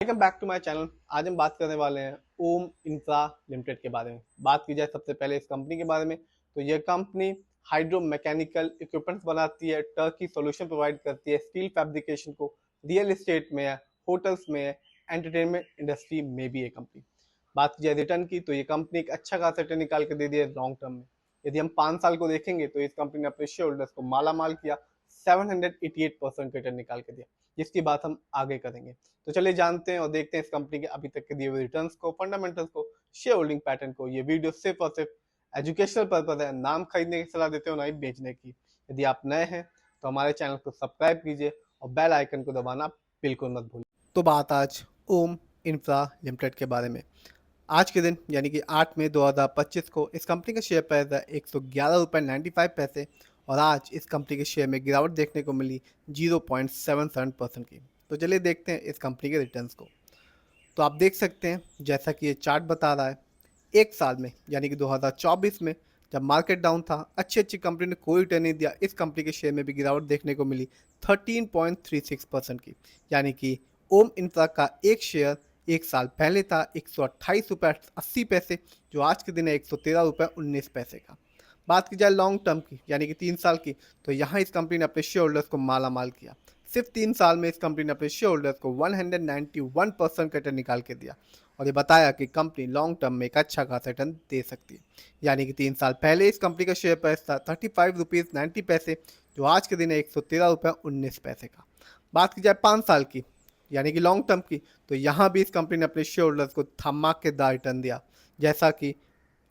Welcome back to my channel. आज हम बात करने वाले हैं ओम इंफ्रा लिमिटेड के बारे में। बात की जाए सबसे पहले इस कंपनी के बारे में, तो यह कंपनी हाइड्रो मैकेनिकल इक्विपमेंट्स बनाती है, टर्की सॉल्यूशन प्रोवाइड करती है, स्टील फैब्रिकेशन को, रियल एस्टेट में है, होटल्स में है, एंटरटेनमेंट इंडस्ट्री में भी है कंपनी। बात की जाए रिटर्न की, तो ये कंपनी एक अच्छा खासा रिटर्न निकाल के दे दिया लॉन्ग टर्म में। यदि हम 5 साल को देखेंगे तो इस कंपनी ने अपने शेयर होल्डर्स को माला माल किया, 788% रिटर्न निकाल के दिया, जिसकी बात हम आगे करेंगे। तो चलिए जानते हैं और देखते हैं इस कंपनी के अभी तक के दिए हुए रिटर्न्स को, फंडामेंटल्स को, शेयर होल्डिंग पैटर्न को। ये वीडियो सिर्फ और सिर्फ एजुकेशनल पर्पज है, नाम खरीदने की सलाह देते हो ना ही बेचने की। यदि आप नए हैं तो हमारे चैनल को सब्सक्राइब कीजिए और बेल आइकन को दबाना बिल्कुल मत भूलिए। तो बात आज ओम इंफ्रा लिमिटेड के बारे में। आज के दिन यानी कि 8 मई 2025 को इस कंपनी का शेयर प्राइस है 111.95 रुपये और आज इस कंपनी के शेयर में गिरावट देखने को मिली 0.77% की। तो चलिए देखते हैं इस कंपनी के रिटर्न्स को। तो आप देख सकते हैं जैसा कि ये चार्ट बता रहा है, एक साल में यानी कि 2024 में जब मार्केट डाउन था, अच्छी अच्छी कंपनी ने कोई रिटर्न नहीं दिया, इस कंपनी के शेयर में भी गिरावट देखने को मिली 13.36% की। यानी कि ओम इंफ्रा का एक शेयर एक साल पहले था 128 रुपये 80 पैसे, जो आज के दिन है 113 रुपये 19 पैसे का। बात की जाए लॉन्ग टर्म की यानी कि 3 साल की, तो यहाँ इस कंपनी ने अपने शेयर होल्डर्स को माला माल किया। सिर्फ 3 साल में इस कंपनी ने अपने शेयर होल्डर्स को 191% का रिटर्न निकाल के दिया और ये बताया कि कंपनी लॉन्ग टर्म में एक अच्छा खासा रिटर्न दे सकती है। यानी कि 3 साल पहले इस कंपनी का शेयर प्राइस था 35 रुपीज़ 90 पैसे, जो आज के दिन है 113 रुपये 19 पैसे का। बात की जाए 5 साल की यानी कि लॉन्ग टर्म की, तो यहाँ भी इस कंपनी ने अपने शेयर होल्डर्स को धमाकेदार रिटर्न दिया, जैसा कि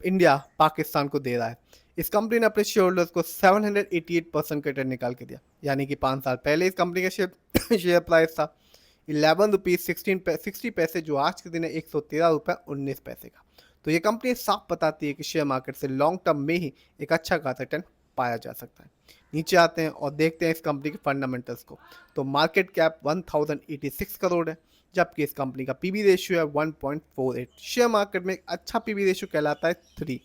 इंडिया पाकिस्तान को दे रहा है। इस कंपनी ने अपने शेयर होल्डर्स को 788% का रिटर्न निकाल के दिया। यानी कि 5 साल पहले इस कंपनी का शेयर शेयर प्राइस था 11 रुपीज़ 60 पैसे, जो आज के दिन है 113 रुपये 19 पैसे का। तो ये कंपनी साफ बताती है कि शेयर मार्केट से लॉन्ग टर्म में ही एक अच्छा खासा रिटर्न पाया जा सकता है। नीचे आते हैं और देखते हैं इस कंपनी के फंडामेंटल्स को। तो मार्केट कैप 1086 करोड़ है, जबकि इस कंपनी का पीबी रेशियो है 1.48। शेयर मार्केट में एक अच्छा पीबी रेशियो कहलाता है 3।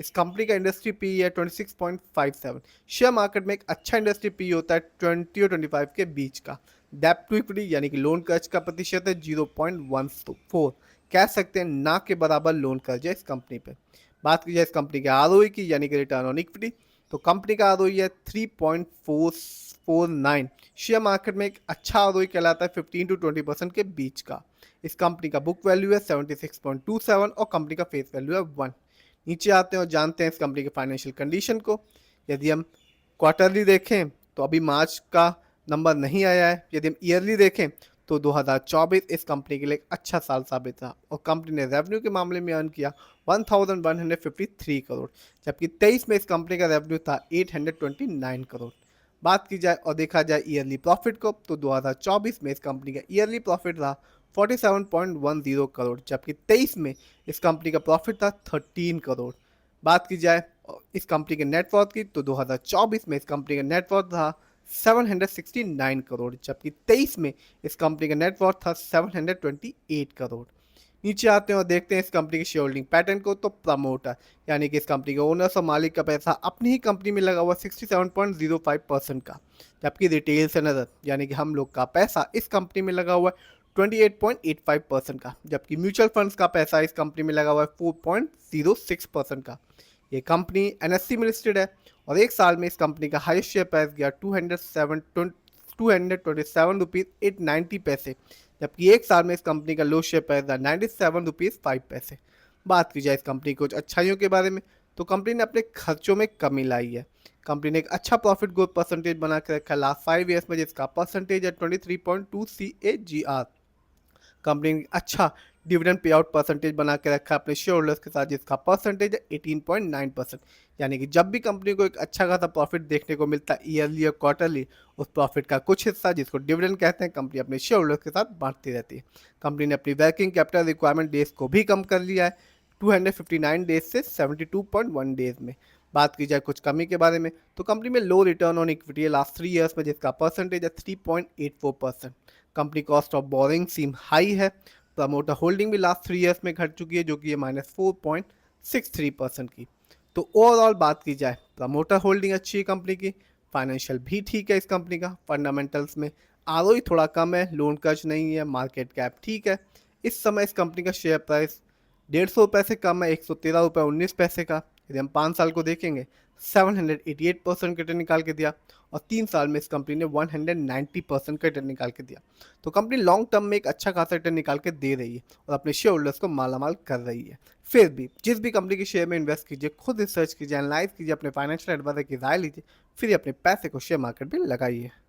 इस कंपनी का इंडस्ट्री पी है 26.57। शेयर मार्केट में एक अच्छा इंडस्ट्री पी होता है 20 और 25 के बीच का। डेप्ट टू इक्विटी यानी कि लोन कर्ज का प्रतिशत है 0.14। कह सकते हैं ना के बराबर लोन कर्ज है इस कंपनी पे। बात की जाए इस कंपनी के आरओई की यानी कि रिटर्न ऑन इक्विटी, तो कंपनी का आरओई है 3.449। शेयर मार्केट में एक अच्छा आरओई कहलाता है 15 to 20% के बीच का। इस कंपनी का बुक वैल्यू है 76.27 और कंपनी का फेस वैल्यू है 1। नीचे आते हैं और जानते हैं इस कंपनी के फाइनेंशियल कंडीशन को। यदि हम क्वार्टरली देखें तो अभी मार्च का नंबर नहीं आया है। यदि हम ईयरली देखें तो 2024 इस कंपनी के लिए एक अच्छा साल साबित रहा और कंपनी ने रेवेन्यू के मामले में अर्न किया 1153 करोड़, जबकि 23 में इस कंपनी का रेवेन्यू था 829 करोड़। बात की जाए और देखा जाए ईयरली प्रॉफिट को, तो 2024 में इस कंपनी का ईयरली प्रॉफिट रहा 47.10 करोड़, जबकि 23 में इस कंपनी का प्रॉफिट था 13 करोड़। बात की जाए इस कंपनी के नेटवर्थ की, तो 2024 में इस कंपनी का नेटवर्थ था 769 करोड़, जबकि 23 में इस कंपनी का नेटवर्थ था 728 करोड़। नीचे आते हैं और देखते हैं इस कंपनी की शेयर होल्डिंग पैटर्न को। तो प्रमोटर यानी कि इस कंपनी के ओनर्स और मालिक का पैसा अपनी ही कंपनी में लगा हुआ 67.05% का, जबकि रिटेल से नजर यानी कि हम लोग का पैसा इस कंपनी में लगा हुआ है 28.85% का, जबकि म्यूचुअल फंड्स का पैसा इस कंपनी में लगा हुआ है 4.06% का। ये कंपनी एनएससी में लिस्टेड है और एक साल में इस कंपनी का हाईएस्ट शेयर प्राइस गया 227 रुपीज़ 890 पैसे, जबकि एक साल में इस कंपनी का लो शेयर प्राइस था 97 रुपीज़ 5 पैसे। बात की जाए इस कंपनी की कुछ अच्छाइयों के बारे में, तो कंपनी ने अपने खर्चों में कमी लाई है। कंपनी ने एक अच्छा प्रॉफिट ग्रोथ परसेंटेज बना के रखा है लास्ट 5 ईयर्स में, जिसका परसेंटेज है 23.2 CAGR। कंपनी ने अच्छा डिविडेंड पे आउट परसेंटेज बना के रखा है अपने शेयर होल्डर्स के साथ, जिसका परसेंटेज है 18.9%। यानी कि जब भी कंपनी को एक अच्छा खासा प्रॉफिट देखने को मिलता है ईयरली और क्वार्टरली, उस प्रॉफिट का कुछ हिस्सा जिसको डिविडेंड कहते हैं कंपनी अपने शेयर होल्डर्स के साथ बांटती रहती है। कंपनी ने अपनी वर्किंग कैपिटल रिक्वायरमेंट डेज को भी कम कर लिया है 259 डेज से 72.1 डेज में। बात की जाए कुछ कमी के बारे में, तो कंपनी में लो रिटर्न ऑन इक्विटी है लास्ट 3 ईयर्स में, जिसका परसेंटेज है 3.84%। Company cost of borrowing seem high है। प्रमोटर होल्डिंग भी लास्ट 3 ईयर्स में घट चुकी है, जो कि है -4.63% की। तो ओवरऑल बात की जाए प्रमोटर होल्डिंग अच्छी है कंपनी की, फाइनेंशियल भी ठीक है इस कंपनी का, फंडामेंटल्स में आरओई थोड़ा कम है, लोन कर्ज नहीं है, मार्केट कैप ठीक है। इस समय इस कंपनी का शेयर प्राइस 150 रुपये से कम है, 113 रुपये 19 पैसे का। यदि हम 5 साल को देखेंगे 788% रिटर्न निकाल के दिया, और 3 साल में इस कंपनी ने 190% का रिटर्न निकाल के दिया। तो कंपनी लॉन्ग टर्म में एक अच्छा खासा रिटर्न निकाल के दे रही है और अपने शेयर होल्डर्स को मालामाल कर रही है। फिर भी जिस भी कंपनी के शेयर में इन्वेस्ट कीजिए, खुद रिसर्च कीजिए, एनालाइज कीजिए, अपने फाइनेंशियल एडवाइजर की राय लीजिए, फिर अपने पैसे को शेयर मार्केट में लगाइए।